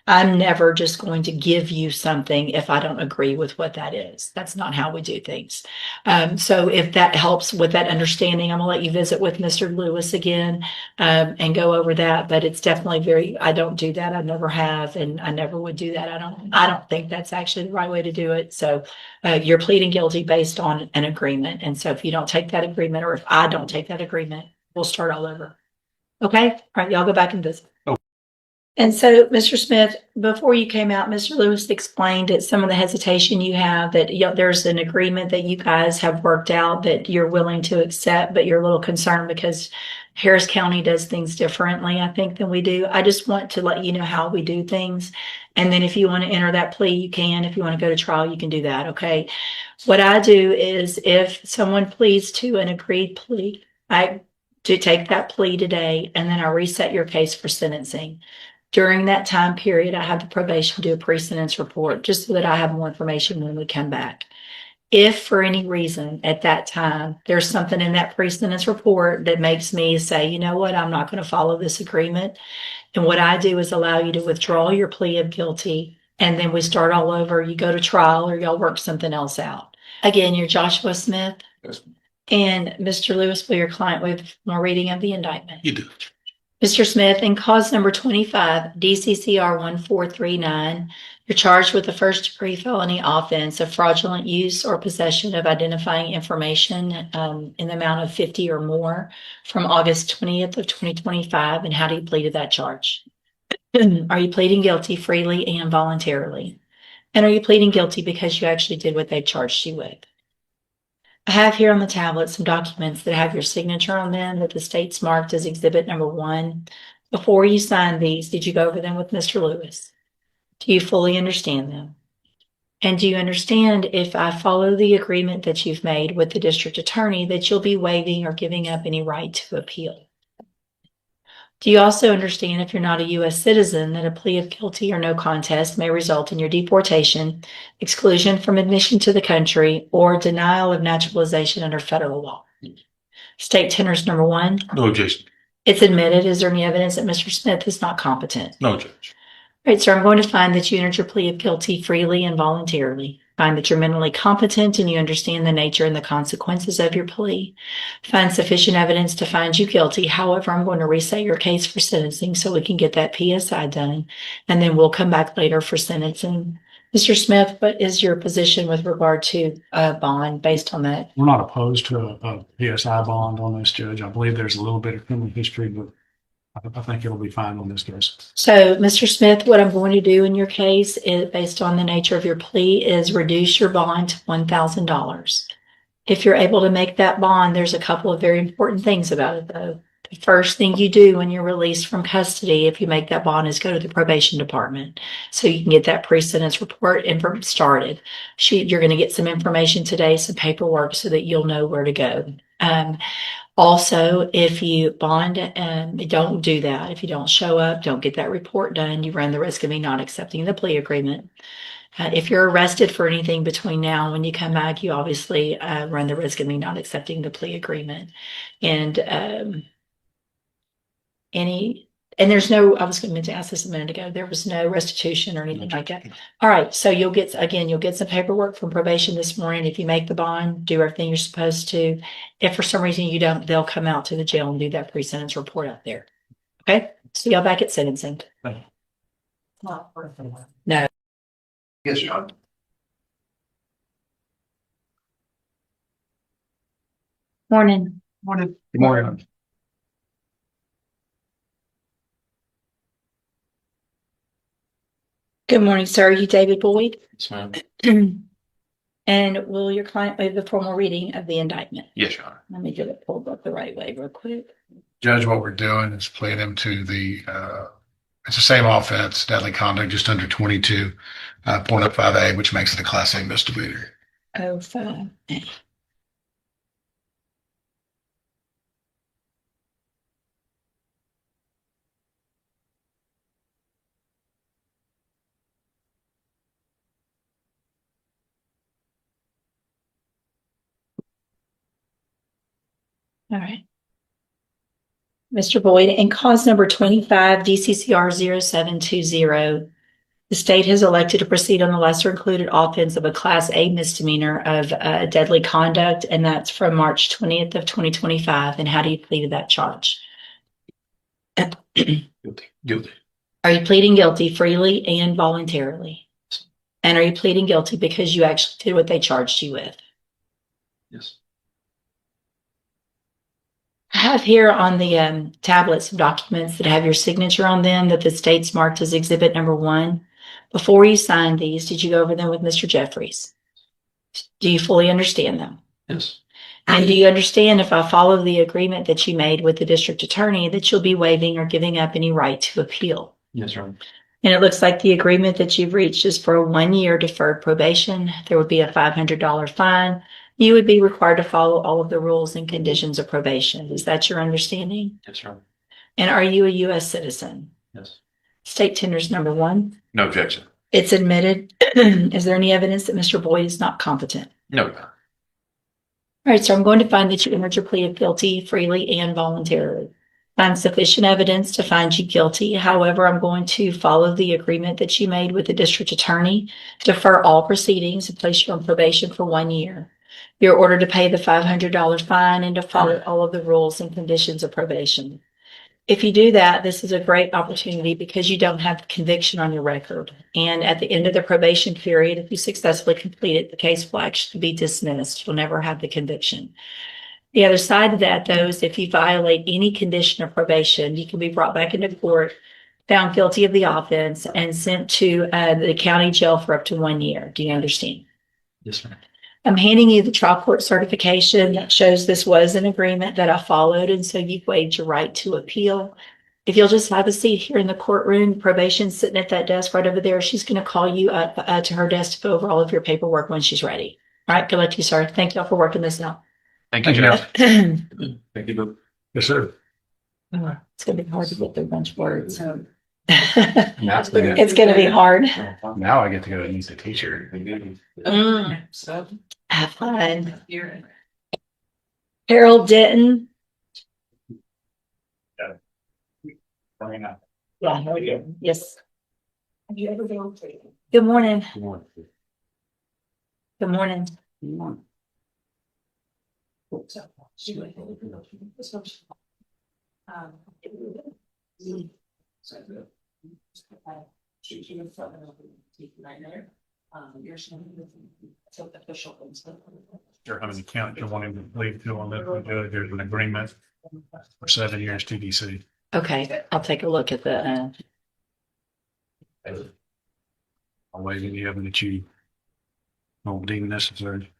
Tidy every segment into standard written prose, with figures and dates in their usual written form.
I'm never just going to give you something if I don't agree with what that is. That's not how we do things. So if that helps with that understanding, I'm gonna let you visit with Mr. Lewis again, and go over that. But it's definitely I don't do that. I never have, and I never would do that. I don't think that's actually the right way to do it. So, you're pleading guilty based on an agreement. And so if you don't take that agreement, or if I don't take that agreement, we'll start all over. Okay? All right, y'all go back and visit. And so, Mr. Smith, before you came out, Mr. Lewis explained that some of the hesitation you have, that there's an agreement that you guys have worked out that you're willing to accept, but you're a little concerned because Harris County does things differently, I think, than we do. I just want to let you know how we do things. And then if you want to enter that plea, you can. If you want to go to trial, you can do that. Okay. What I do is if someone pleads to an agreed plea, I do take that plea today, and then I reset your case for sentencing. During that time period, I have the probation do a pre-sentence report just so that I have more information when we come back. If for any reason at that time, there's something in that pre-sentence report that makes me say, you know what, I'm not going to follow this agreement. And what I do is allow you to withdraw your plea of guilty. And then we start all over. You go to trial or y'all work something else out. Again, you're Joshua Smith. Yes. And Mr. Lewis, will your client waive more reading of the indictment? You do. Mr. Smith, in cause number 25, DCCR 1439, you're charged with the first degree felony offense of fraudulent use or possession of identifying information in the amount of 50 or more from August 20th of 2025. And how do you plead to that charge? Are you pleading guilty freely and voluntarily? And are you pleading guilty because you actually did what they charged you with? I have here on the tablet some documents that have your signature on them that the state's marked as exhibit number 1. Before you sign these, did you go over them with Mr. Lewis? Do you fully understand them? And do you understand if I follow the agreement that you've made with the district attorney that you'll be waiving or giving up any right to appeal? Do you also understand, if you're not a U.S. citizen, that a plea of guilty or no contest may result in your deportation, exclusion from admission to the country, or denial of naturalization under federal law? State tenors number 1. No objection. It's admitted. Is there any evidence that Mr. Smith is not competent? No, Judge. All right, sir, I'm going to find that you entered your plea of guilty freely and voluntarily. Find that you're mentally competent and you understand the nature and the consequences of your plea. Find sufficient evidence to find you guilty. However, I'm going to reset your case for sentencing so we can get that PSI done, and then we'll come back later for sentencing. Mr. Smith, what is your position with regard to bond based on that? We're not opposed to a PSI bond on this, Judge. I believe there's a little bit of criminal history, but I think it'll be fine on this case. So, Mr. Smith, what I'm going to do in your case is, based on the nature of your plea, is reduce your bond to $1,000. If you're able to make that bond, there's a couple of very important things about it, though. The first thing you do when you're released from custody, if you make that bond, is go to the probation department so you can get that pre-sentence report started. You're going to get some information today, some paperwork, so that you'll know where to go. Also, if you bond, don't do that. If you don't show up, don't get that report done, you run the risk of me not accepting the plea agreement. If you're arrested for anything between now and when you come back, you obviously run the risk of me not accepting the plea agreement. And there's no, I was going to ask this a minute ago, there was no restitution or anything like that. All right, so you'll get some paperwork from probation this morning. If you make the bond, do everything you're supposed to. If for some reason you don't, they'll come out to the jail and do that pre-sentence report out there. Okay, see y'all back at sentencing. Thank you. No. Yes, John. Morning. Morning. Good morning. Good morning, sir. Are you David Boyd? Yes, ma'am. And will your client waive the formal reading of the indictment? Yes, Your Honor. Let me get it pulled up the right way real quick. Judge, what we're doing is pleading him to it's the same offense, deadly conduct, just under 22.05A, which makes it a Class A misdemeanor. 05. All right. Mr. Boyd, in cause number 25, DCCR 0720, The state has elected to proceed on the lesser included offense of a Class A misdemeanor of deadly conduct, and that's from March 20th of 2025. And how do you plead to that charge? Guilty. Are you pleading guilty freely and voluntarily? And are you pleading guilty because you actually did what they charged you with? Yes. I have here on the tablets some documents that have your signature on them that the state's marked as exhibit number 1. Before you signed these, did you go over them with Mr. Jeffries? Do you fully understand them? Yes. And do you understand, if I follow the agreement that you made with the district attorney, that you'll be waiving or giving up any right to appeal? Yes, Your Honor. And it looks like the agreement that you've reached is for a 1-year deferred probation. There would be a $500 fine. You would be required to follow all of the rules and conditions of probation. Is that your understanding? Yes, Your Honor. And are you a U.S. citizen? Yes. State tenders number 1. No objection. It's admitted. Is there any evidence that Mr. Boyd is not competent? No, Your Honor. All right, so I'm going to find that you entered your plea of guilty freely and voluntarily. Find sufficient evidence to find you guilty. However, I'm going to follow the agreement that you made with the district attorney, defer all proceedings, and place you on probation for 1 year. You're ordered to pay the $500 fine and to follow all of the rules and conditions of probation. If you do that, this is a great opportunity because you don't have conviction on your record. And at the end of the probation period, if you successfully complete it, the case will actually be dismissed. You'll never have the conviction. The other side of that, though, is if you violate any condition of probation, you can be brought back into court, found guilty of the offense, and sent to the county jail for up to 1 year. Do you understand? Yes, ma'am. I'm handing you the trial court certification that shows this was an agreement that I followed, and so you've waived your right to appeal. If you'll just have a seat here in the courtroom, probation's sitting at that desk right over there. She's going to call you up to her desk to go over all of your paperwork when she's ready. All right, good luck to you, sir. Thank y'all for working this out. Thank you, Thank Judge. It's Thank you. Yes, sir. going to be hard to get through a bunch of words. Now It's going to be hard. now I get to go meet the teacher. Have fun. Harold Denton. Yeah, yes. Have you ever been on treatment? Good morning. Good morning. Sure, how many count you want him to plead to on that? There's an agreement for 7 years TDC. Okay, I'll take a look at the, I'll waive any of them that you don't deem necessary.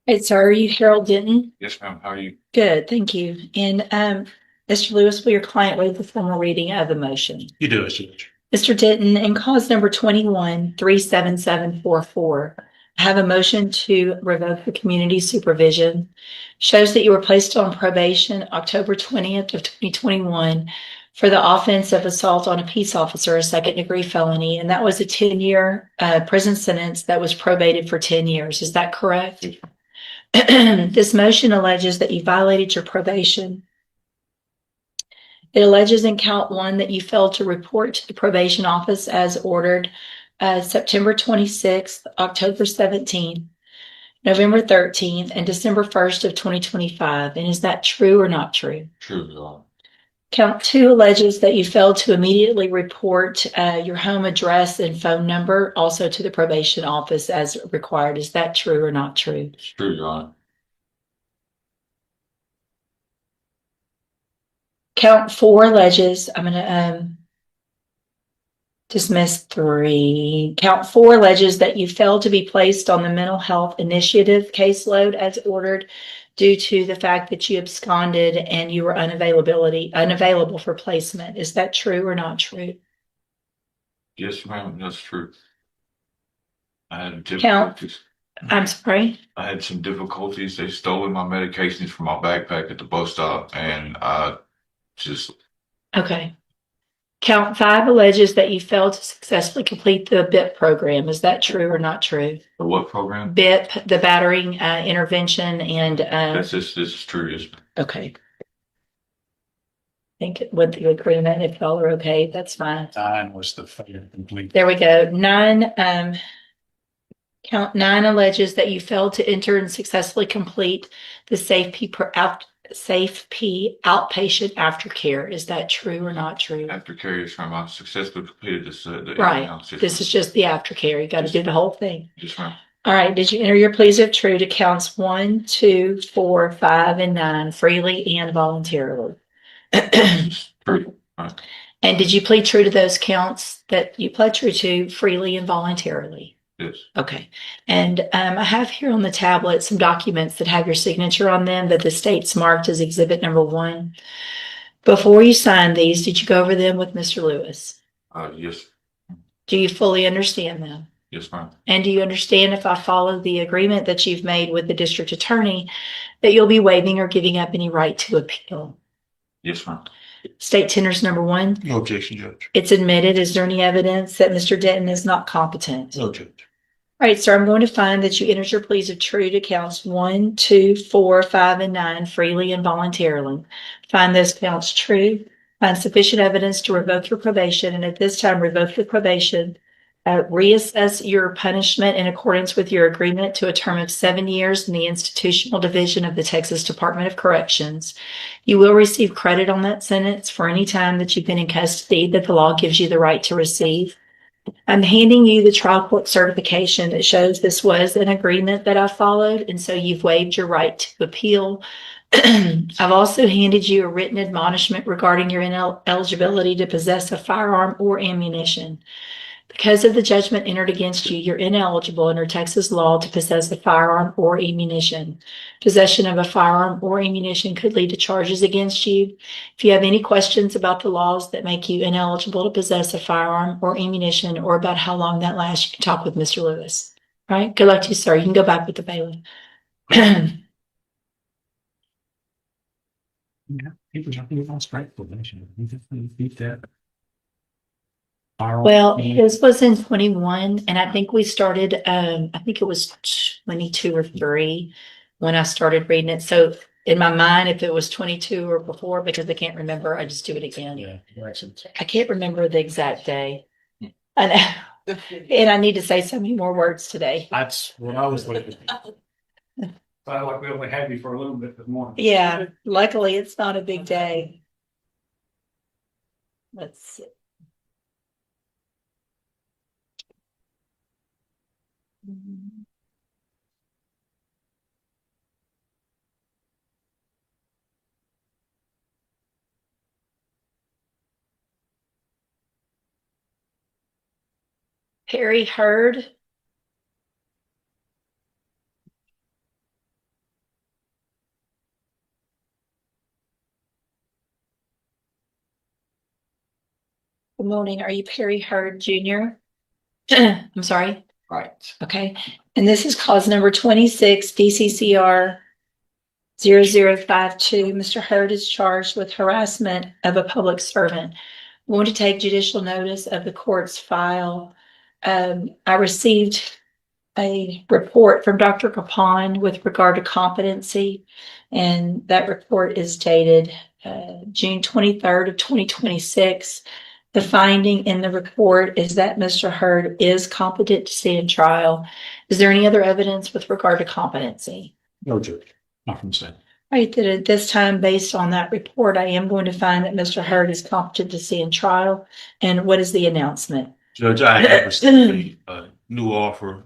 hey, sir, are you Harold Denton? Yes, ma'am. How are you? Good, thank you. And, Mr. Lewis, will your client waive the formal reading of the motion? You do it, Judge. Mr. Denton, in cause number 21-37744, I have a motion to revoke the community supervision. Shows that you were placed on probation October 20th of 2021 for the offense of assault on a peace officer, a second-degree felony, and that was a 10-year prison sentence that was probated for 10 years. Is that correct? This motion alleges that you violated your probation. It alleges in count 1 that you failed to report to the probation office as ordered September 26th, October 17th, November 13th, and December 1st of 2025. And is that true or not true? True, Your Honor. Count 2 alleges that you failed to immediately report your home address and phone number also to the probation office as required. Is that true or not true? It's true, Your Honor. Count 4 alleges, I'm going to dismiss 3. Count 4 alleges that you failed to be placed on the mental health initiative caseload as ordered due to the fact that you absconded and you were unavailable for placement. Is that true or not true? Yes, ma'am. That's true. I had Count. difficulties. I'm sorry. I had some difficulties. They stole my medications from my backpack at the bus stop, and I just Okay. Count 5 alleges that you failed to successfully complete the BIP program. Is that true or not true? The what program? BIP, the battering intervention, and This is true, yes. okay. I think with the agreement, if y'all are okay, that's fine. 9 was the failure to complete. There we go. 9, count 9 alleges that you failed to enter and successfully complete the Safe P outpatient aftercare. Is that true or not true? Aftercare is from I successfully completed this. The Right. analysis. This is just the aftercare. You got to do the whole thing. Yes, ma'am. All right. Did you enter your pleas of true to counts 1, 2, 4, 5, and 9 freely and voluntarily? True. And did you plead true to those counts that you pled true to freely and voluntarily? Yes. Okay. And I have here on the tablet some documents that have your signature on them that the state's marked as exhibit number 1. Before you signed these, did you go over them with Mr. Lewis? Yes. Do you fully understand them? Yes, ma'am. And do you understand, if I follow the agreement that you've made with the district attorney, that you'll be waiving or giving up any right to appeal? Yes, ma'am. State tenders number 1. No objection, Judge. It's admitted. Is there any evidence that Mr. Denton is not competent? No, Judge. All right, sir, I'm going to find that you entered your pleas of true to counts 1, 2, 4, 5, and 9 freely and voluntarily. Find those counts true. Find sufficient evidence to revoke your probation, and at this time, revoke the probation. Reassess your punishment in accordance with your agreement to a term of 7 years in the institutional division of the Texas Department of Corrections. You will receive credit on that sentence for any time that you've been in custody that the law gives you the right to receive. I'm handing you the trial court certification that shows this was an agreement that I followed, and so you've waived your right to appeal. I've also handed you a written admonishment regarding your ineligibility to possess a firearm or ammunition. Because of the judgment entered against you, you're ineligible under Texas law to possess a firearm or ammunition. Possession of a firearm or ammunition could lead to charges against you. If you have any questions about the laws that make you ineligible to possess a firearm or ammunition, or about how long that lasts, you can talk with Mr. Lewis. All right? Good luck to you, sir. You can go back with the bailiff. Yeah, he was on strike probation. He definitely beat that. Well, his was in 21, and I think we started, I think it was 22 or 3 when I started reading it. So in my mind, if it was 22 or before, because I can't remember, I just do it again. Yeah. I can't remember the exact day. And I need to say so many more words today. That's what I was looking at. Felt like we only had you for a little bit more. Yeah, luckily it's not a big day. Let's see. Perry Hurd. Good morning. Are you Perry Hurd Jr.? I'm sorry. Right. Okay. And this is cause number 26 DCCR 0052. Mr. Hurd is charged with harassment of a public servant. We want to take judicial notice of the court's file. I received a report from Dr. Capon with regard to competency, and that report is dated June 23rd of 2026. The finding in the report is that Mr. Hurd is competent to stand trial. Is there any other evidence with regard to competency? No, Judge. Not from the state. Right, that at this time, based on that report, I am going to find that Mr. Hurd is competent to stand trial. And what is the announcement? Judge, I have received a new offer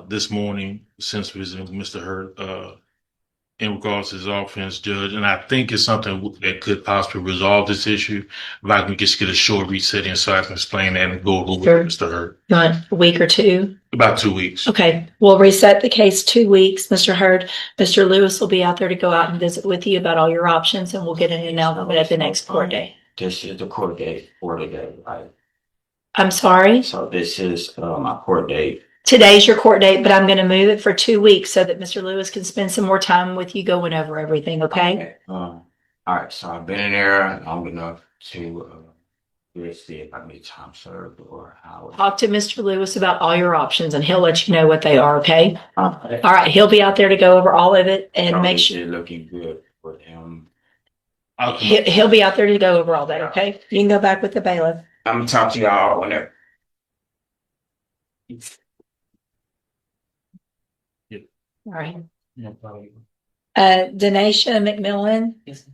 this morning since visiting with Mr. Hurd in regards to his offense, Judge, and I think it's something that could possibly resolve this issue. If I can just get a short reset in so I can explain that and go over Sure. with Mr. Hurd. You want a week or two? About 2 weeks. Okay, we'll reset the case 2 weeks, Mr. Hurd. Mr. Lewis will be out there to go out and visit with you about all your options, and we'll get an announcement at the next court day. This is the court date for today, right? I'm sorry? So this is my court date. Today's your court date, but I'm going to move it for 2 weeks so that Mr. Lewis can spend some more time with you going over everything, okay? All right, so I've been in there long enough to We'll see if I need time served or how. Talk to Mr. Lewis about all your options and he'll let you know what they are, okay? All Okay. right, he'll be out there to go over all of it and make Is sure. it looking good with him? I'll come He'll be out there to go over all that, okay? You can go back with the bailiff. I'm gonna talk to y'all whenever. All right. No problem. Denisha McMillan. Yes.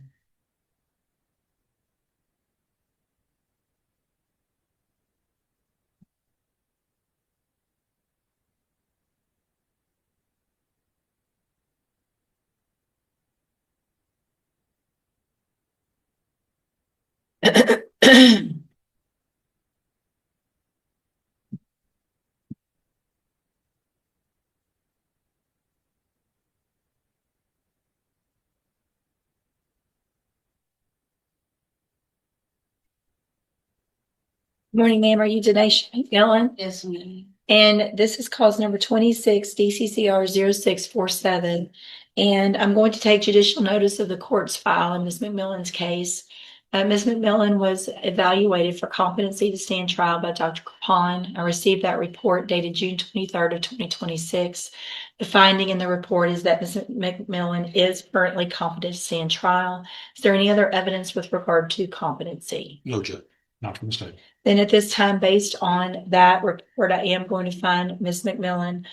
Morning, ma'am. Are you Denisha McMillan? Yes, ma'am. And this is cause number 26, DCCR 0647. And I'm going to take judicial notice of the court's file in Ms. McMillan's case. Ms. McMillan was evaluated for competency to stand trial by Dr. Capon. I received that report dated June 23rd of 2026. The finding in the report is that Ms. McMillan is currently competent to stand trial. Is there any other evidence with regard to competency? No, Judge. Not from the state. Then at this time, based on that report, I am going to find Ms. McMillan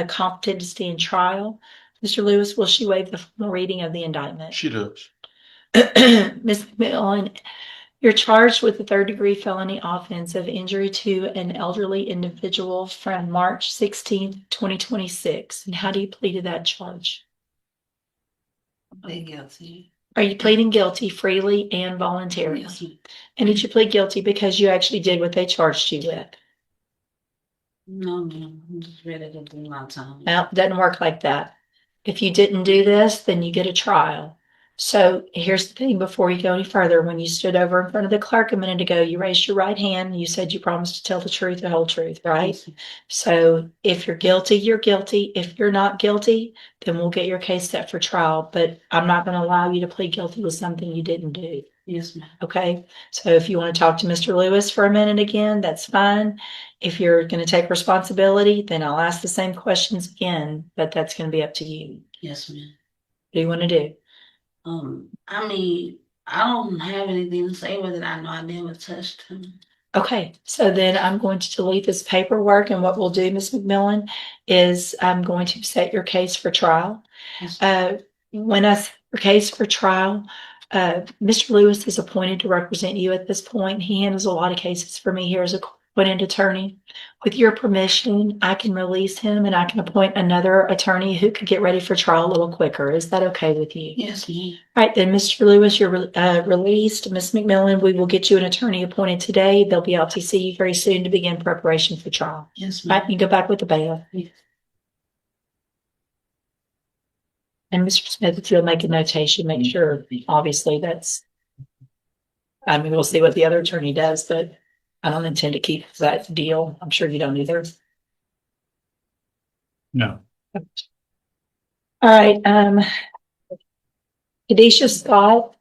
competent to stand trial. Mr. Lewis, will she waive the formal reading of the indictment? She does. Ms. McMillan, you're charged with a third-degree felony offense of injury to an elderly individual from March 16th, 2026. And how do you plead to that charge? I plead guilty. Are you pleading guilty freely and voluntarily? Yes, ma'am. And did you plead guilty because you actually did what they charged you with? No, ma'am. I'm just ready to do my time. Well, it doesn't work like that. If you didn't do this, then you get a trial. So here's the thing, before you go any further, when you stood over in front of the clerk a minute ago, you raised your right hand and you said you promised to tell the truth, the whole truth, right? Yes, ma'am. So if you're guilty, you're guilty. If you're not guilty, then we'll get your case set for trial. But I'm not going to allow you to plead guilty with something you didn't do. Yes, ma'am. Okay, so if you want to talk to Mr. Lewis for a minute again, that's fine. If you're going to take responsibility, then I'll ask the same questions again, but that's going to be up to you. Yes, ma'am. What do you want to do? I mean, I don't have anything to say with it. I know I never touched him. Okay, so then I'm going to delete this paperwork, and what we'll do, Ms. McMillan, is I'm going to set your case for trial. Yes, When I set your case for trial, Mr. Lewis is appointed to represent you at this point. He handles a lot of cases for me here as a appointed attorney. With your permission, I can release him and I can appoint another attorney who could get ready for trial a little quicker. Is that okay with you? yes, ma'am. All right, then, Mr. Lewis, you're released. Ms. McMillan, we will get you an attorney appointed today. They'll be out to see you very soon to begin preparation for trial. Yes, All right, ma'am. you go back with the bailiff. Yes. And Mr. Smith, if you'll make a notation, make sure, obviously, that's, I mean, we'll see what the other attorney does, but I don't intend to keep that deal. I'm sure you don't either. No. All right, Kadesha Scott.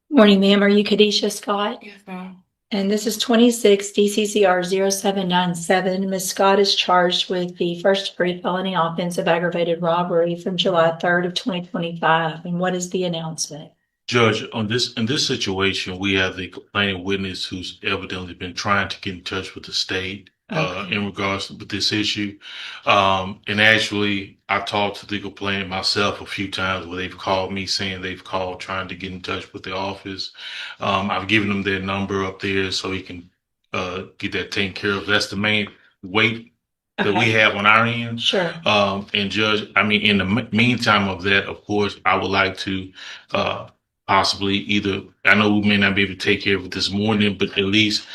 Morning, ma'am. Are you Kadesha Scott? Yes, ma'am. And this is 26 DCCR 0797. Ms. Scott is charged with the first degree felony offense of aggravated robbery from July 3rd of 2025. And what is the announcement? Judge, in this situation, we have the complaining witness who's evidently been trying to get in touch with the state Okay. in regards with this issue. And actually, I talked to the complainant myself a few times where they've called me saying they've called trying to get in touch with the office. I've given them their number up there so he can get that taken care of. That's the main weight that we Okay. have on our end. Sure. And Judge, I mean, in the meantime of that, of course, I would like to possibly either, I know we may not be able to take care of it this morning, but at least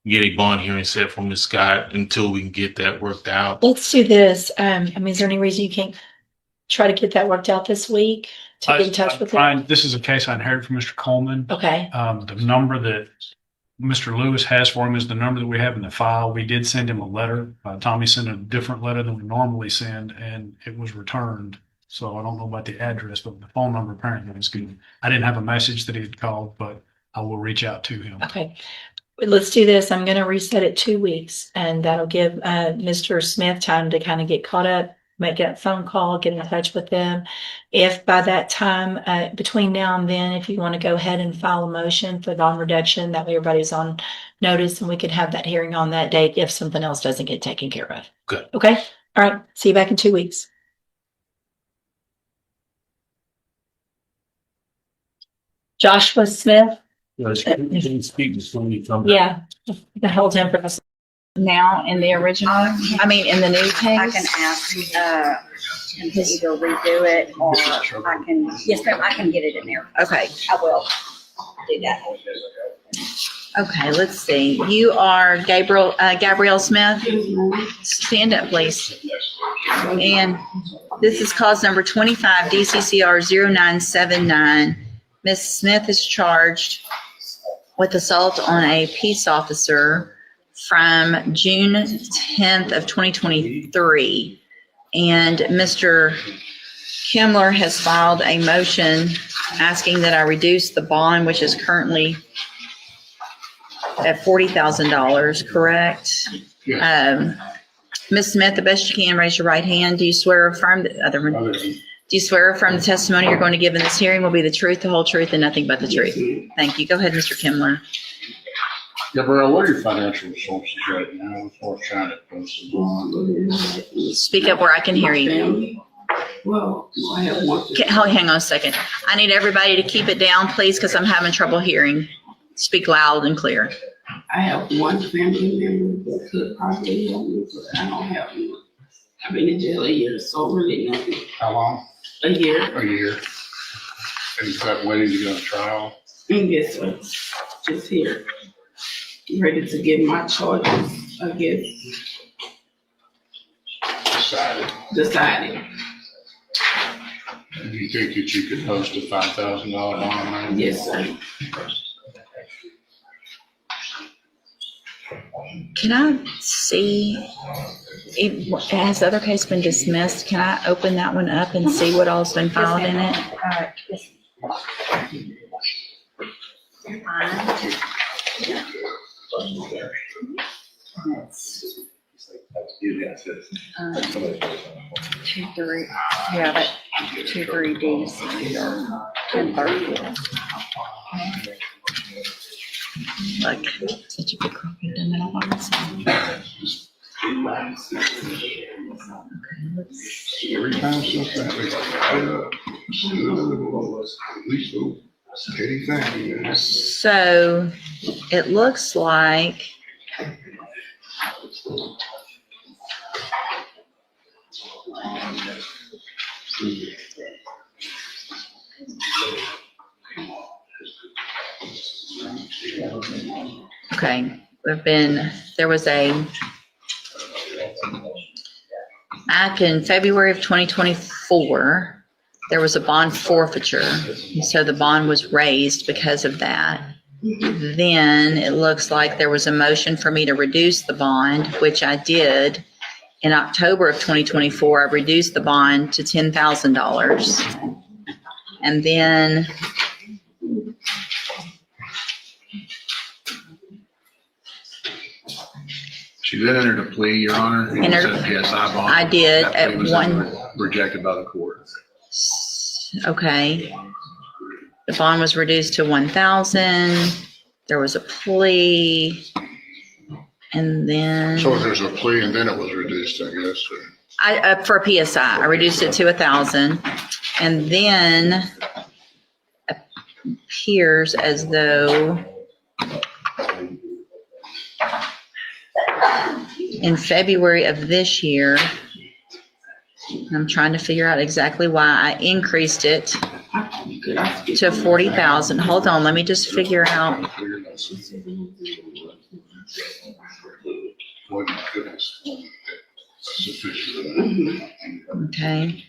get a bond hearing set for Ms. Scott until we can get that worked out. Let's do this. I mean, is there any reason you can't try to get that worked out this week to get in touch with them? This is a case I inherited from Mr. Coleman. Okay. The number that Mr. Lewis has for him is the number that we have in the file. We did send him a letter. Tommy sent a different letter than we normally send, and it was returned. So I don't know about the address, but the phone number apparently is good. I didn't have a message that he had called, but I will reach out to him. Okay. Let's do this. I'm going to reset it 2 weeks, and that'll give Mr. Smith time to kind of get caught up, make that phone call, get in touch with them. If by that time, between now and then, if you want to go ahead and file a motion for bond reduction, that way everybody's on notice and we could have that hearing on that date if something else doesn't get taken care of. Good. Okay. All right. See you back in 2 weeks. Joshua Smith. Can you speak to when you come? Yeah. The whole temperance. Now in the original, I mean, in the new I can case? ask him to either redo it or I can, yes, ma'am, I can get it in there. Okay, I will do that. okay, let's see. You are Gabrielle Smith? Stand up, please. And this is cause number 25, DCCR 0979. Ms. Smith is charged with assault on a peace officer from June 10th of 2023. And Mr. Kimler has filed a motion asking that I reduce the bond, which is currently at $40,000, correct? Ms. Smith, the best you can, raise your right hand. Do you swear or affirm the other one? Do you swear or affirm the testimony you're going to give in this hearing will be the truth, the whole truth, and nothing but the truth? Thank you. Go ahead, Mr. Kimler. Gabrielle, what are your financial resources right now as far as trying to post a bond? Speak up where I can hear you. Well, I have one. Hang on a second. I need everybody to keep it down, please, because I'm having trouble hearing. Speak loud and clear. I have one family member that could probably help me, but I don't have one. I've been in jail a year, so really nothing. How long? A year. A year. And is that waiting to go to trial? And guess what? Just here. Ready to get my charges, I guess, decided. Do you think that you could post a $5,000 bond? Yes, sir. Can I see, has the other case been dismissed? Can I open that one up and see what all's been filed in it? Two, three, yeah, but 2, 3 Ds or 1030. Like, such a big copy of them, I don't want to see. Okay, let's see. Every time something. So it looks like okay, there was back in February of 2024, there was a bond forfeiture. So the bond was raised because of that. Then it looks like there was a motion for me to reduce the bond, which I did. In October of 2024, I reduced the bond to $10,000. And then She then entered a plea, Your Honor. Entered- Said PSI bond. I did That at plea was one- rejected by the court. Okay. The bond was reduced to 1,000. There was a plea. And then So there's a plea and then it was reduced, I guess. for a PSI, I reduced it to 1,000. And then appears as though in February of this year, I'm trying to figure out exactly why I increased it to 40,000. Hold on, let me just figure out. What goodness. Sufficient. Okay.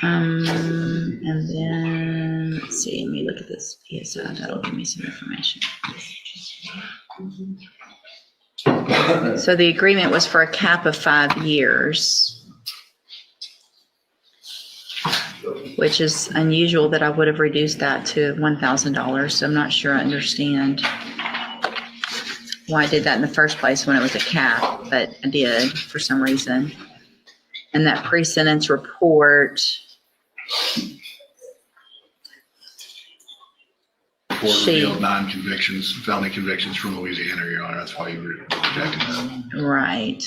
And then, let's see, let me look at this PSI, that'll give me some information. So the agreement was for a cap of 5 years, which is unusual that I would have reduced that to $1,000. So I'm not sure I understand why I did that in the first place when it was a cap, but I did for some reason. And that pre-sentence report, Court revealed 9 convictions, felony convictions from Louisiana, Your Honor. That's why you were rejecting that. right,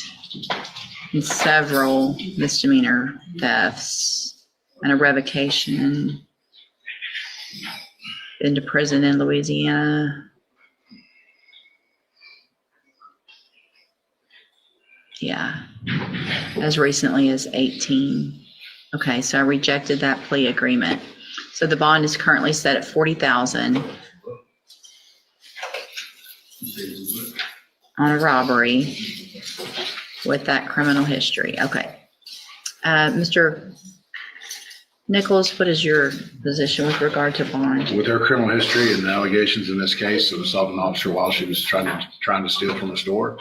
and several misdemeanor thefts and a revocation, into prison in Louisiana. Yeah, as recently as 18. Okay, so I rejected that plea agreement. So the bond is currently set at $40,000 on a robbery with that criminal history. Okay. Mr. Nichols, what is your position with regard to bond? With her criminal history and the allegations in this case of assaulting an officer while she was trying to steal from a store,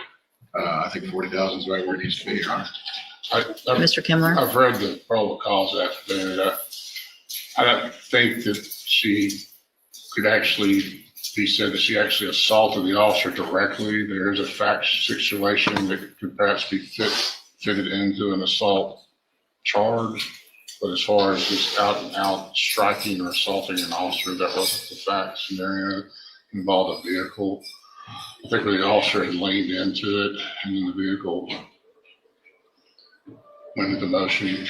I think 40,000 is right where it needs to be, Your Honor. Mr. Kimler? I've read the probable cause affidavit. I don't think that she could actually be said that she actually assaulted the officer directly. There is a fact situation that could perhaps be fitted into an assault charge. But as far as just out and out striking or assaulting an officer, that wasn't the fact scenario. Involved a vehicle. I think the officer had leaned into it and then the vehicle went into motion.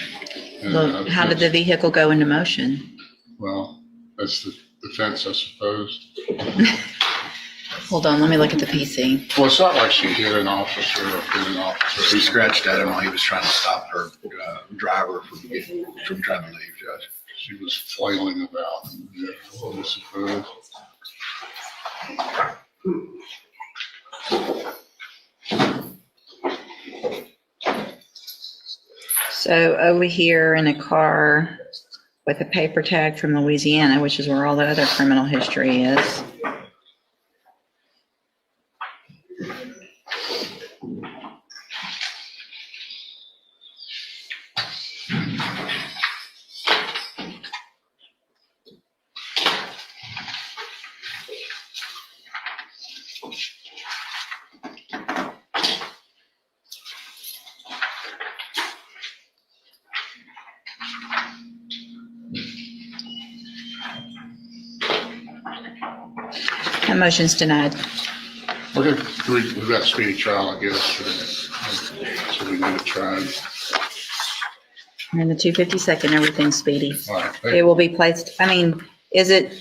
And, Well, how did the vehicle go into motion? well, that's the defense, I suppose. Hold on, let me look at the PC. Well, it's not like she hit an officer or hit an officer. She scratched at him while he was trying to stop her driver from trying to leave, Judge. She was flailing about, I suppose. So over here in a car with a paper tag from Louisiana, which is where all the other criminal history is. That motion's denied. Okay, we've got a speedy trial, I guess, so we need to try. And the 252nd, everything's speedy. All right, It will be placed, I mean, it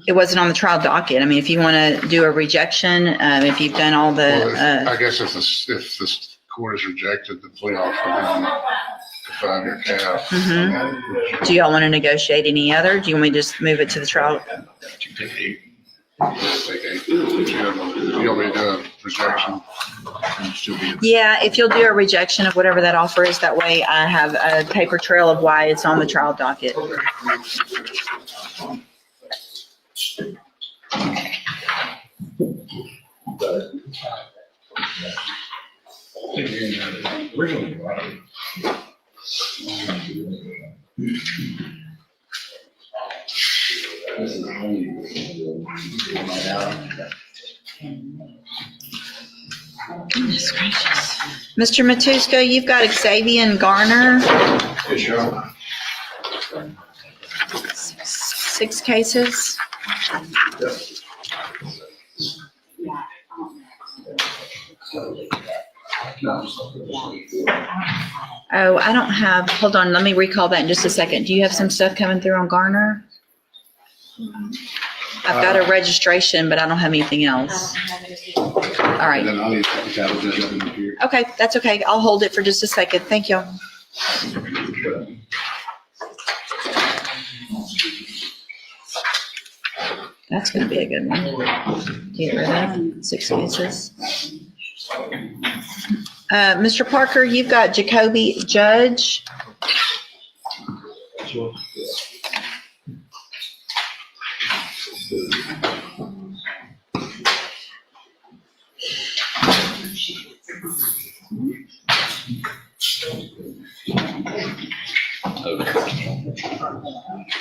wasn't on the trial docket. I mean, if you want to do a rejection, if you've done all well, the, I guess if the court has rejected the plea offer, then the 5-year cap. do y'all want to negotiate any other? Do you want me to just move it to the trial? You take 8. Take 8. You want me to do a rejection? And she'll be Yeah, if you'll do a rejection of whatever that offer is, that way I have a paper trail of why it's on the trial docket. Goodness gracious. Mr. Matusko, you've got Xavier and Garner. 6 cases. Oh, I don't have, hold on, let me recall that in just a second. Do you have some stuff coming through on Garner? I've got a registration, but I don't have anything else. All right. then I'll need to cattle judge up in here. Okay, that's okay. I'll hold it for just a second. Thank you. That's gonna be a good one. Get rid of 6 cases. Mr. Parker, you've got Jacoby Judge.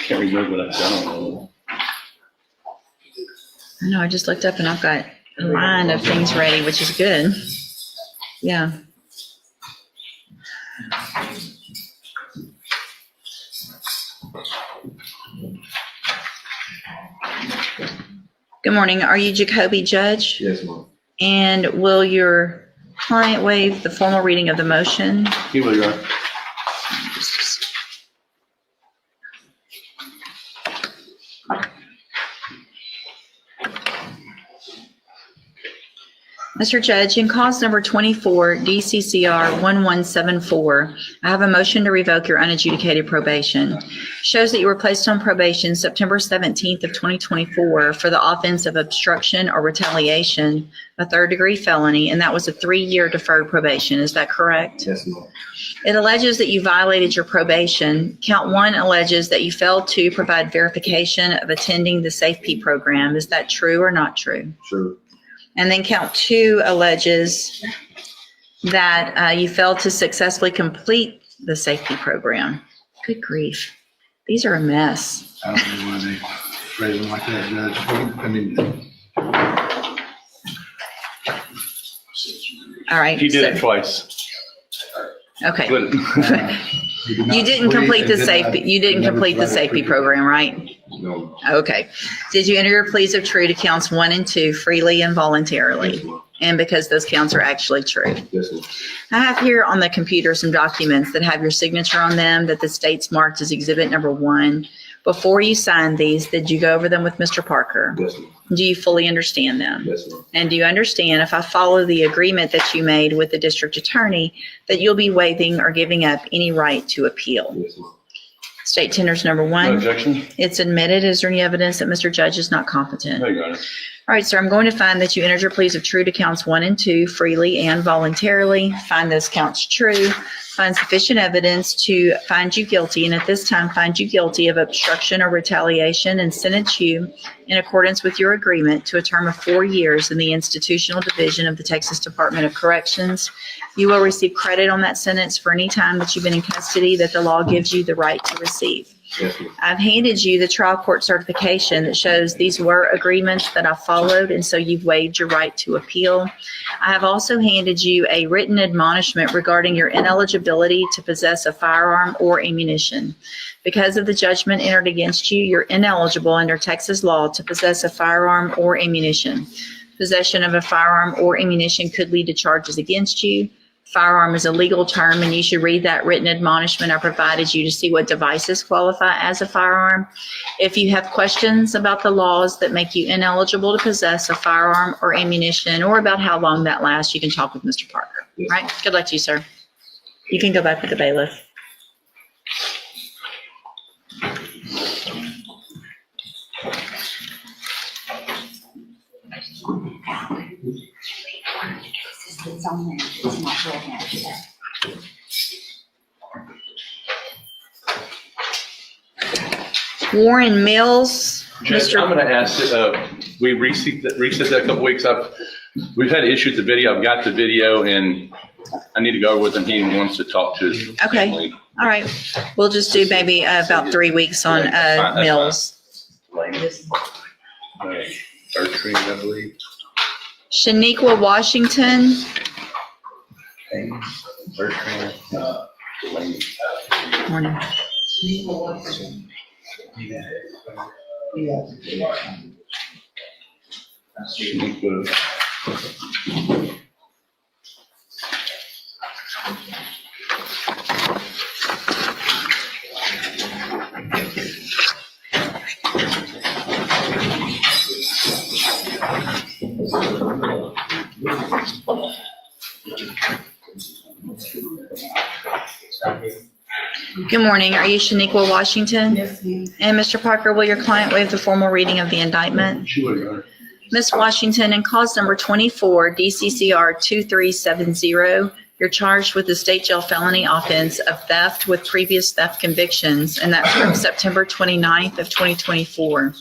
Can't remember what I've done. I know, I just looked up and I've got a line of things ready, which is good. Yeah. Good morning. Are you Jacoby Judge? Yes, ma'am. And will your client waive the formal reading of the motion? Here we go. Mr. Judge, in cause number 24, DCCR 1174, I have a motion to revoke your unadjudicated probation. Shows that you were placed on probation September 17th of 2024 for the offense of obstruction or retaliation, a third-degree felony, and that was a 3-year deferred probation. Is that correct? Yes, ma'am. It alleges that you violated your probation. Count 1 alleges that you failed to provide verification of attending the SafeP program. Is that true or not true? True. And then count 2 alleges that you failed to successfully complete the SafeP program. Good grief. These are a mess. I don't know why they phrase them like that, Judge. I mean, All right. He did it twice. Okay. But You didn't complete the SafeP, you didn't complete the SafeP program, right? No. Okay. Did you enter your pleas of true to counts 1 and 2 freely and voluntarily? Yes, ma'am. And because those counts are actually true? Yes, ma'am. I have here on the computer some documents that have your signature on them that the state's marked as exhibit number 1. Before you signed these, did you go over them with Mr. Parker? Yes, ma'am. Do you fully understand them? Yes, ma'am. And do you understand if I follow the agreement that you made with the district attorney that you'll be waiving or giving up any right to appeal? Yes, ma'am. State tenders number no 1. objection. It's admitted. Is there any evidence that Mr. Judge is not competent? No, Your Honor. All right, sir, I'm going to find that you entered your pleas of true to counts 1 and 2 freely and voluntarily. Find those counts true. Find sufficient evidence to find you guilty, and at this time find you guilty of obstruction or retaliation, and sentence you in accordance with your agreement to a term of 4 years in the institutional division of the Texas Department of Corrections. You will receive credit on that sentence for any time that you've been in custody that the law gives you the right to receive. Yes, ma'am. I've handed you the trial court certification that shows these were agreements that I followed, and so you've waived your right to appeal. I have also handed you a written admonishment regarding your ineligibility to possess a firearm or ammunition. Because of the judgment entered against you, you're ineligible under Texas law to possess a firearm or ammunition. Possession of a firearm or ammunition could lead to charges against you. Firearm is a legal term, and you should read that written admonishment I provided you to see what devices qualify as a firearm. If you have questions about the laws that make you ineligible to possess a firearm or ammunition, or about how long that lasts, you can talk with Mr. Parker. Yes. Right? Good luck to you, sir. You can go back with the bailiff. It's on there, it's not real now. Warren Mills. Judge, I'm gonna ask, we reset that a couple weeks. We've had issues with the video. I've got the video and I need to go with him. He wants to talk to his Okay. family. All right. We'll just do maybe about 3 weeks on That's fine. Mills. third string, I believe. Shaniqua Washington. Third string, Morning. Good morning. Are you Shaniqua Washington? Yes, ma'am. And Mr. Parker, will your client waive the formal reading of the indictment? Sure, Your Honor. Ms. Washington, in cause number 24, DCCR 2370, you're charged with the state jail felony offense of theft with previous theft convictions, and that's from September 29th of 2024.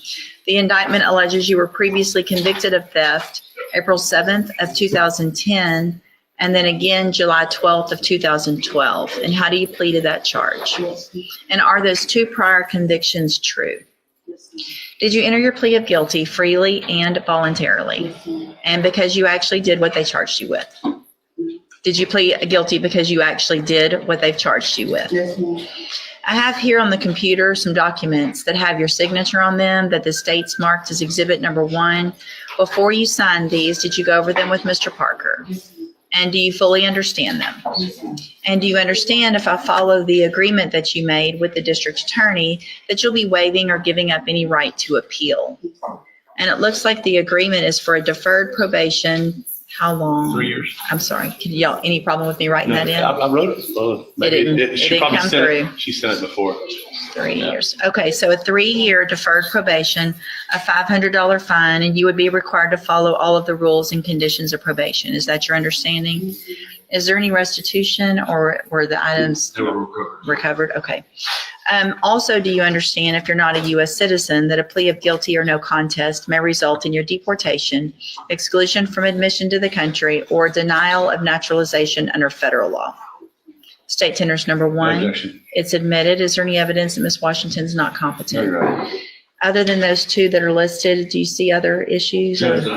The indictment alleges you were previously convicted of theft April 7th of 2010, and then again July 12th of 2012. And how do you plead to that charge? And are those two prior convictions true? Did you enter your plea of guilty freely and voluntarily? And because you actually did what they charged you with? Did you plead guilty because you actually did what they've charged you with? Yes, ma'am. I have here on the computer some documents that have your signature on them that the state's marked as exhibit number 1. Before you signed these, did you go over them with Mr. Parker? And do you fully understand them? And do you understand, if I follow the agreement that you made with the district attorney, that you'll be waiving or giving up any right to appeal? And it looks like the agreement is for a deferred probation. How long? 3 years. I'm sorry. Can y'all, any problem with me writing that in? I wrote it. Well, maybe didn't- she it probably didn't sent come it. through. She sent it before. 3 years. Okay, so a 3-year deferred probation, a $500 fine, and you would be required to follow all of the rules and conditions of probation. Is that your understanding? Is there any restitution, or were the items They were recovered. recovered? Okay. Also, do you understand, if you're not a U.S. citizen, that a plea of guilty or no contest may result in your deportation, exclusion from admission to the country, or denial of naturalization under federal law? State tenders number 1. Objection. It's admitted. Is there any evidence that Ms. Washington's not competent? You're right. Other than those two that are listed, do you see other issues? Judge,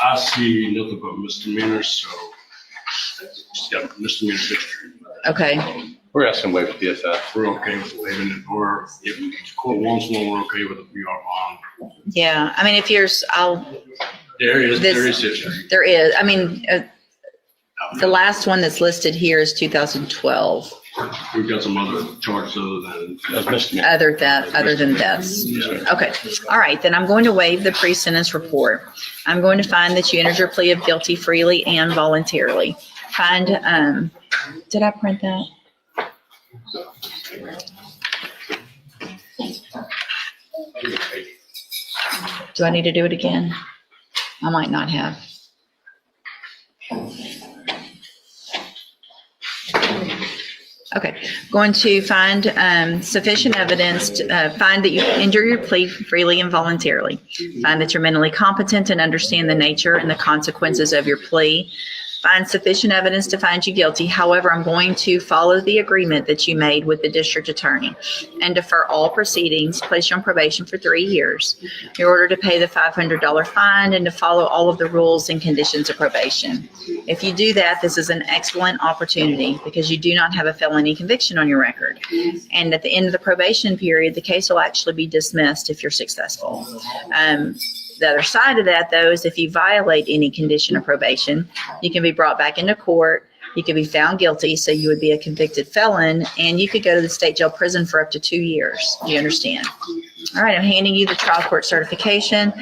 I see nothing but misdemeanors, so she's got misdemeanor history. Okay, We're asking waive for DSI. We're okay with waiving it, or if the court wants one, we're okay with a PR bond. yeah, I mean, if yours, There is This- history. there is, I mean, the last one that's listed here is 2012, We've got some other charges other than. That's misdemeanor. other than deaths. Okay, all right, then I'm going to waive the pre-sentence report. I'm going to find that you entered your plea of guilty freely and voluntarily. Did I print that? Do I need to do it again? I might not have. Okay, going to find sufficient evidence, find that you enter your plea freely and voluntarily. Find that you're mentally competent and understand the nature and the consequences of your plea. Find sufficient evidence to find you guilty. However, I'm going to follow the agreement that you made with the district attorney and defer all proceedings, place you on probation for 3 years. In order to pay the $500 fine and to follow all of the rules and conditions of probation. If you do that, this is an excellent opportunity because you do not have a felony conviction on your record. And at the end of the probation period, the case will actually be dismissed if you're successful. The other side of that, though, is if you violate any condition of probation, you can be brought back into court. You could be found guilty, so you would be a convicted felon, and you could go to the state jail prison for up to 2 years. Do you understand? All right, I'm handing you the trial court certification.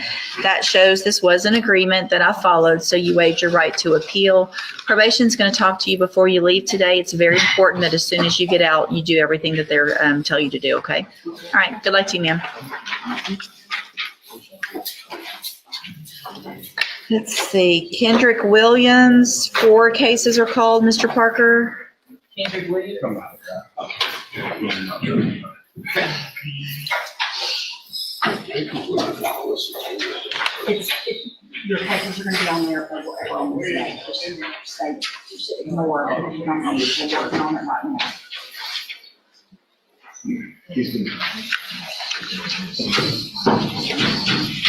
That shows this was an agreement that I followed, so you waived your right to appeal. Probation's going to talk to you before you leave today. It's very important that as soon as you get out, you do everything that they're tell you to do, okay? All right, good luck to you, ma'am. Let's see, Kendrick Williams, 4 cases are called, Mr. Parker. Kendrick Williams. Your papers are gonna be on there, but whatever on this day, just ignore it, you don't need to be working on it right now.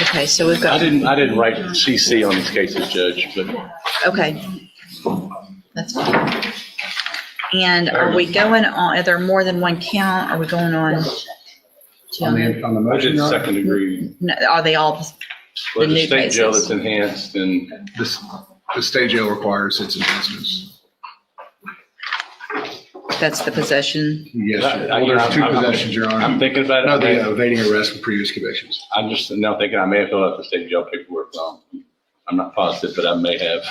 Okay, so we've I got, didn't write CC on these cases, Judge, but okay. That's fine. And are we going on, are there more than one count? Are we going on? On the I motion, did Your Honor, second degree. No, are they all Well, the the new state jail cases? that's enhanced and the state jail requires its enhancements. That's the possession? Yes, I- sir. Well, there's 2 I'm- possessions, Your Honor. I'm thinking about it. No, the evading arrest and previous convictions. I'm just now thinking I may have filled out the state jail paperwork wrong. I'm not positive, but I may have.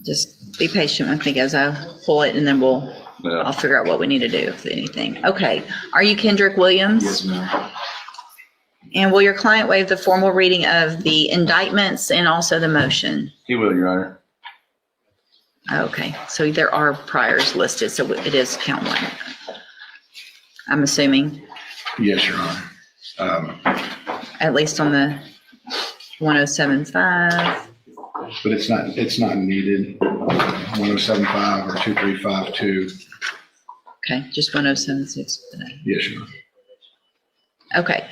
Just be patient with me as I pull it, and then I'll figure out what we need to do, if anything. Okay. Are you Kendrick Williams? Yes, ma'am. And will your client waive the formal reading of the indictments and also the motion? He will, Your Honor. Okay, so there are priors listed, so it is count one. I'm assuming, Yes, Your Honor. at least on the 1075. But it's not needed. 1075 or 2352. Okay, just 1076 today. Yes, Your Honor. Okay.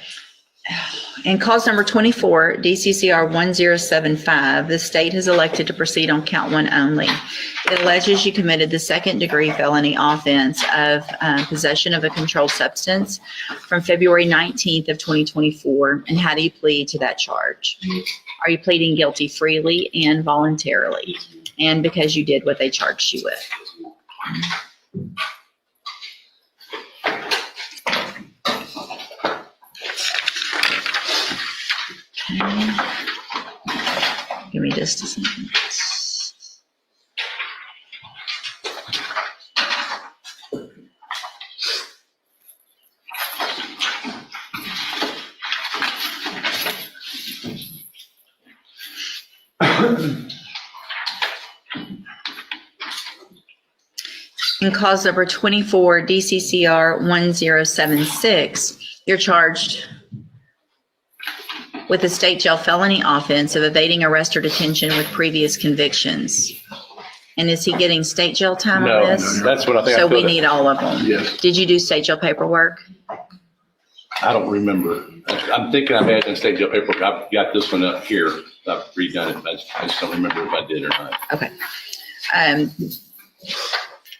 In cause number 24, DCCR 1075, the state has elected to proceed on count one only. It alleges you committed the second-degree felony offense of possession of a controlled substance from February 19th of 2024. And how do you plead to that charge? Are you pleading guilty freely and voluntarily? And because you did what they charged you with? Give me just a second. In cause number 24, DCCR 1076, you're charged with a state jail felony offense of evading arrest or detention with previous convictions. And is he getting state jail time on this? No, that's what I think. So we need all of them. Yes. Did you do state jail paperwork? I don't remember. I'm thinking I've had in state jail paperwork. I've got this one up here. I've redone it. I just don't remember if I did or not. Okay.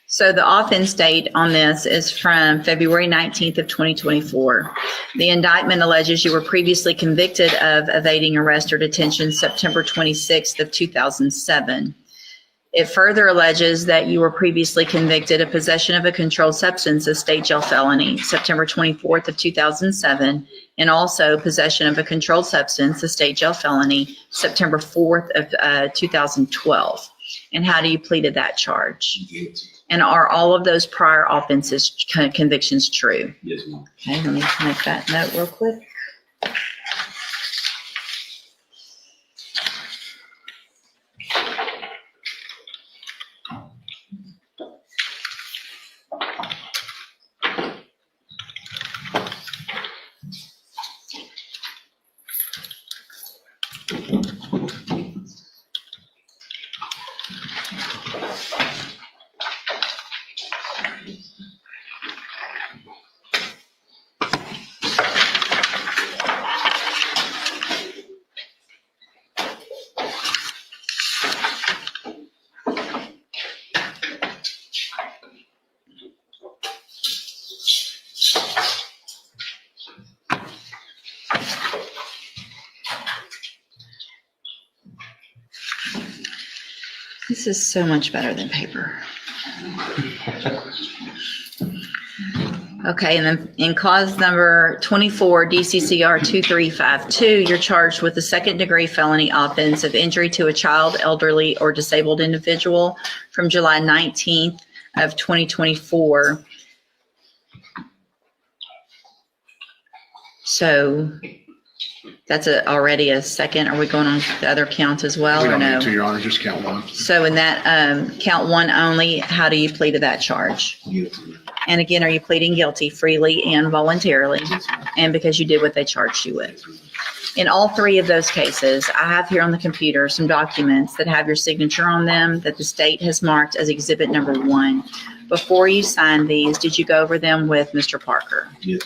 So the offense date on this is from February 19th of 2024. The indictment alleges you were previously convicted of evading arrest or detention September 26th of 2007. It further alleges that you were previously convicted of possession of a controlled substance, a state jail felony, September 24th of 2007, and also possession of a controlled substance, a state jail felony, September 4th of 2012. And how do you plead to that charge? And are all of those prior offenses convictions true? Yes, ma'am. Okay, let me make that note real quick. This is so much better than paper. Okay, and then in cause number 24, DCCR 2352, you're charged with the second-degree felony offense of injury to a child, elderly, or disabled individual from July 19th of 2024. So that's already a second. Are we going on the other count as well, We or don't no? need to, Your Honor, just count one. So in that count one only, how do you plead to that charge? And again, are you pleading guilty freely and voluntarily? And because you did what they charged you with? In all three of those cases, I have here on the computer some documents that have your signature on them that the state has marked as exhibit number 1. Before you signed these, did you go over them with Mr. Parker? Yes.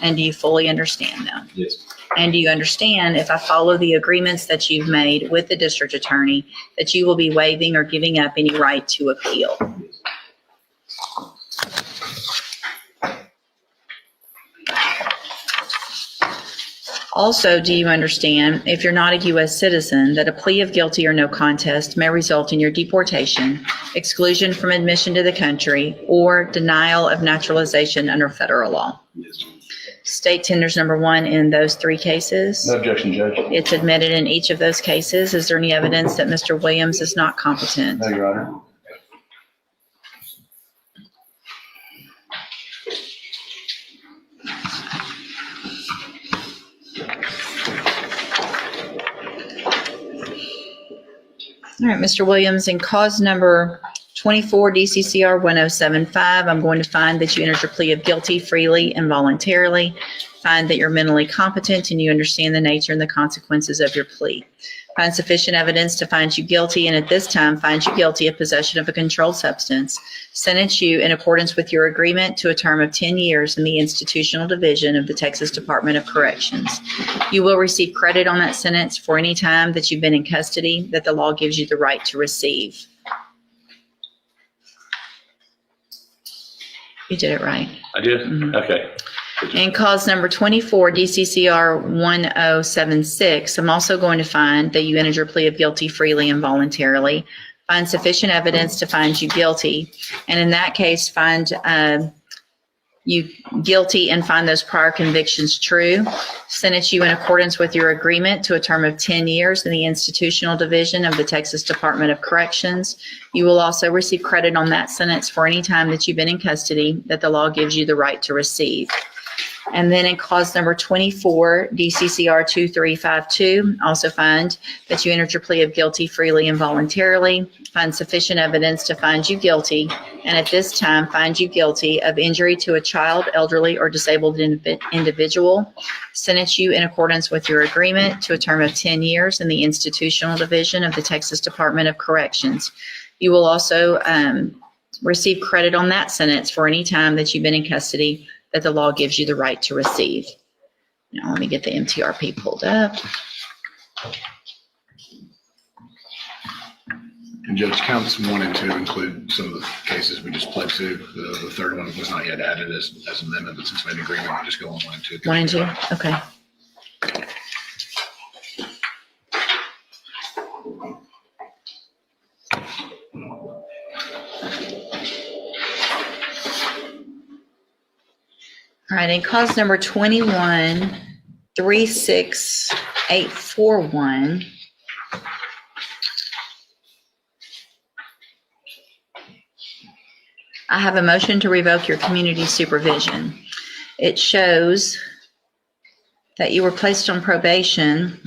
And do you fully understand them? Yes. And do you understand, if I follow the agreements that you've made with the district attorney, that you will be waiving or giving up any right to appeal? Also, do you understand, if you're not a U.S. citizen, that a plea of guilty or no contest may result in your deportation, exclusion from admission to the country, or denial of naturalization under federal law? Yes. State tenders number 1 in those 3 cases. No objection, Judge. It's admitted in each of those cases. Is there any evidence that Mr. Williams is not competent? No, Your Honor. All right, Mr. Williams, in cause number 24 DCCR 1075, I'm going to find that you entered your plea of guilty freely and voluntarily. Find that you're mentally competent and you understand the nature and the consequences of your plea. Find sufficient evidence to find you guilty, and at this time find you guilty of possession of a controlled substance. Sentence you in accordance with your agreement to a term of 10 years in the institutional division of the Texas Department of Corrections. You will receive credit on that sentence for any time that you've been in custody that the law gives you the right to receive. You did it right. I did? Mhm. Okay. In cause number 24, DCCR 1076, I'm also going to find that you entered your plea of guilty freely and voluntarily. Find sufficient evidence to find you guilty. And in that case, find you guilty and find those prior convictions true. Sentence you in accordance with your agreement to a term of 10 years in the institutional division of the Texas Department of Corrections. You will also receive credit on that sentence for any time that you've been in custody that the law gives you the right to receive. And then in cause number 24, DCCR 2352, also find that you entered your plea of guilty freely and voluntarily. Find sufficient evidence to find you guilty, and at this time find you guilty of injury to a child, elderly, or disabled individual. Sentence you in accordance with your agreement to a term of 10 years in the institutional division of the Texas Department of Corrections. You will also receive credit on that sentence for any time that you've been in custody that the law gives you the right to receive. Now, let me get the MTRP pulled up. And Judge, counts 1 and 2 include some of the cases we just pled to. The third one was not yet added as an amendment, but since we had an agreement, we just go on 1 and 2. 1 and 2, okay. All right, in cause number 21, 36841, I have a motion to revoke your community supervision. It shows that you were placed on probation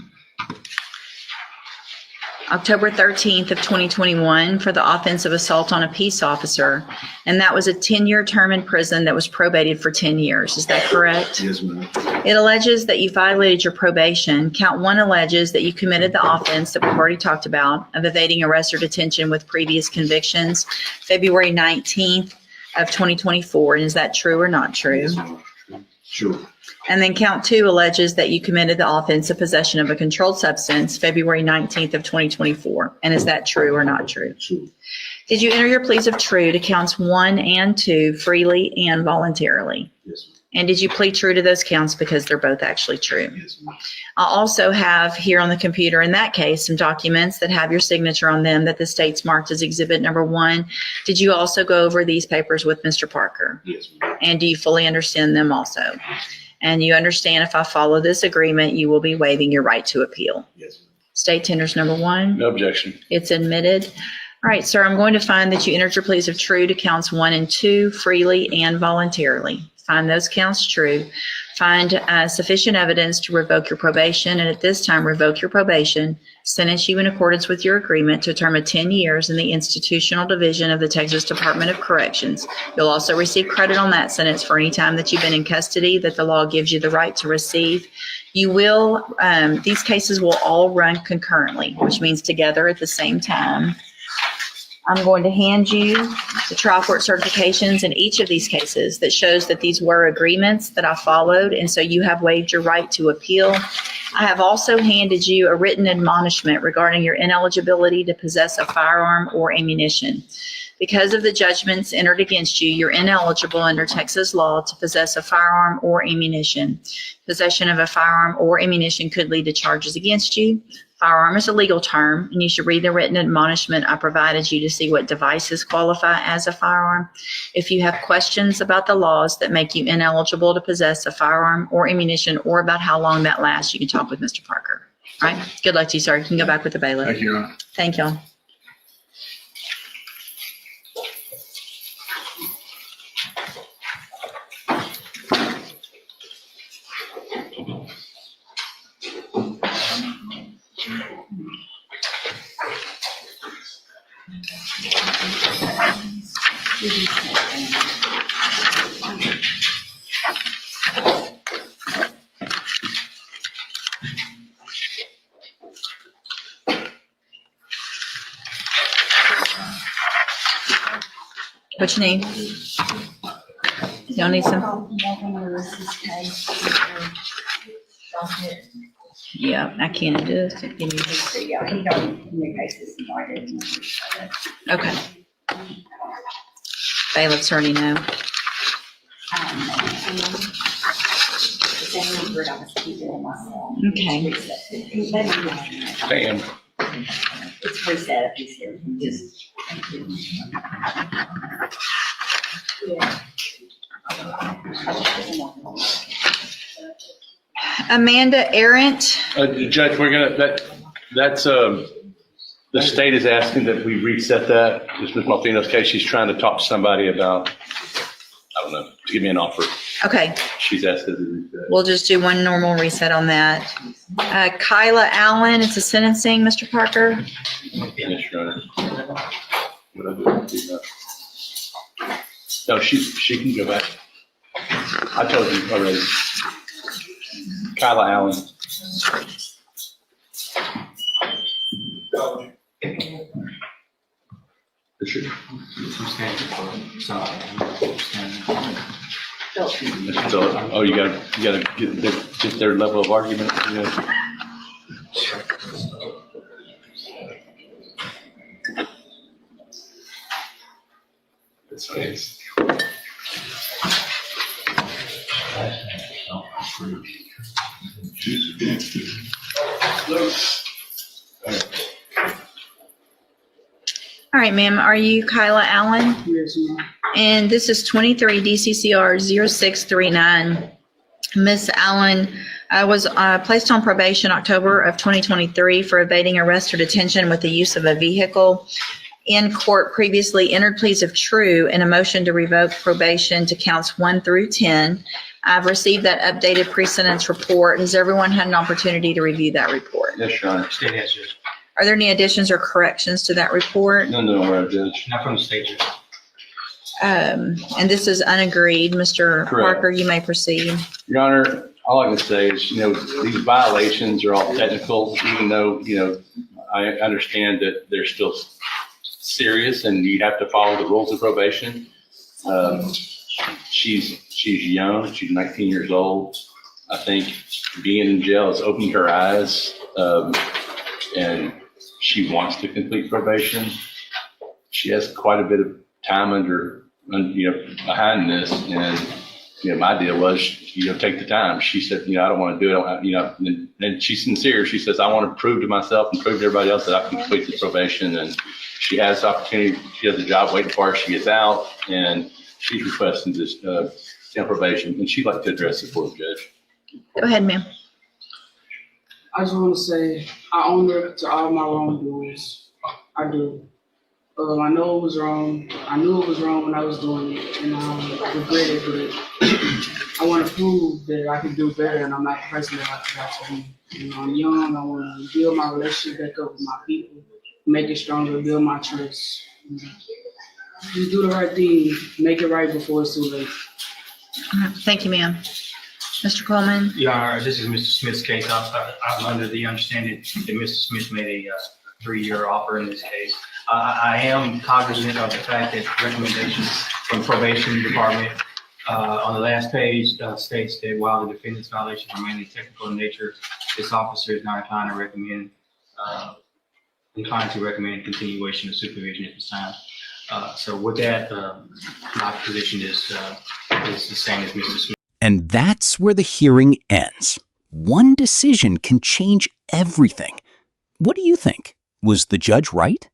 October 13th of 2021 for the offense of assault on a peace officer, and that was a 10-year term in prison that was probated for 10 years. Is that correct? Yes, ma'am. It alleges that you violated your probation. Count 1 alleges that you committed the offense that we've already talked about of evading arrest or detention with previous convictions, February 19th of 2024. And is that true or not true? Yes, ma'am. Sure. And then count 2 alleges that you committed the offense of possession of a controlled substance, February 19th of 2024. And is that true or not true? True. Did you enter your pleas of true to counts 1 and 2 freely and voluntarily? Yes, ma'am. And did you plead true to those counts because they're both actually true? Yes, ma'am. I also have here on the computer in that case some documents that have your signature on them that the state's marked as exhibit number 1. Did you also go over these papers with Mr. Parker? Yes, ma'am. And do you fully understand them also? And you understand if I follow this agreement, you will be waiving your right to appeal. Yes, ma'am. State tenders number 1. No objection. It's admitted. All right, sir, I'm going to find that you entered your pleas of true to counts 1 and 2 freely and voluntarily. Find those counts true. Find sufficient evidence to revoke your probation, and at this time revoke your probation. Sentence you in accordance with your agreement to a term of 10 years in the institutional division of the Texas Department of Corrections. You'll also receive credit on that sentence for any time that you've been in custody that the law gives you the right to receive. You will, these cases will all run concurrently, which means together at the same time. I'm going to hand you the trial court certifications in each of these cases that shows that these were agreements that I followed, and so you have waived your right to appeal. I have also handed you a written admonishment regarding your ineligibility to possess a firearm or ammunition. Because of the judgments entered against you, you're ineligible under Texas law to possess a firearm or ammunition. Possession of a firearm or ammunition could lead to charges against you. Firearm is a legal term, and you should read the written admonishment I provided you to see what devices qualify as a firearm. If you have questions about the laws that make you ineligible to possess a firearm or ammunition, or about how long that lasts, you can talk with Mr. Parker. All right? Good luck to you, sir. You can go back with the bailiff. Thank you, Your Honor. Thank y'all. What you need? Y'all need some? Yeah, I can do this. Give me this. Okay. Bailiffs already know. Okay. Damn. It's reset if he's here. Just. Amanda Arendt. Judge, that's, the state is asking that we reset that. This Ms. Maltino's case. She's trying to talk to somebody about, I don't know, to give me an offer. Okay, She's asked us to reset. we'll just do one normal reset on that. Kyla Allen, it's a sentencing, Mr. Parker. Yes, Your Honor. What I do? No, she can go back. I told you already. Kyla Allen. For sure. So, oh, you gotta get their level of argument. Yeah. That's nice. All right, ma'am, are you Kyla Allen? Yes, ma'am. And this is 23 DCCR 0639. Miss Allen was placed on probation October of 2023 for evading arrest or detention with the use of a vehicle. In court, previously entered pleas of true and a motion to revoke probation to counts 1 through 10. I've received that updated pre-sentence report. Has everyone had an opportunity to review that report? Yes, Your Honor. State has judge. Are there any additions or corrections to that report? No, Judge. Not from the state judge. And this is unagreed. Mr. Correct. Parker, you may proceed. Your Honor, all I can say is, these violations are all technical, even though, I understand that they're still serious and you have to follow the rules of probation. She's young. She's 19 years old. I think being in jail has opened her eyes, and she wants to complete probation. She has quite a bit of time behind this, and my deal was, take the time. She said, I don't want to do it. And she's sincere. She says, I want to prove to myself and prove to everybody else that I can complete this probation. And she has the opportunity. She has a job waiting for her. She gets out, and she's requesting this probation, and she'd like to address it for the judge. Go ahead, ma'am. I just want to say I own up to all my wrongdoings. I do. I know it was wrong. I knew it was wrong when I was doing it, and I regret it. But I want to prove that I can do better, and I'm not the person that I got to be. I'm young. I want to build my relationship back up with my people, make it stronger, build my trust. Just do the right thing, make it right before it's too late. Thank you, ma'am. Mr. Coleman? Yeah, this is Mr. Smith's case. I'm under the understanding that Mr. Smith made a 3-year offer in this case. I am cognizant of the fact that recommendations from probation department on the last page states that while the defendant's violations are mainly technical in nature, this officer is not inclined to recommend continuation of supervision at this time. So with that, my position is the same as Mr. Smith. And that's where the hearing ends. One decision can change everything. What do you think? Was the judge right?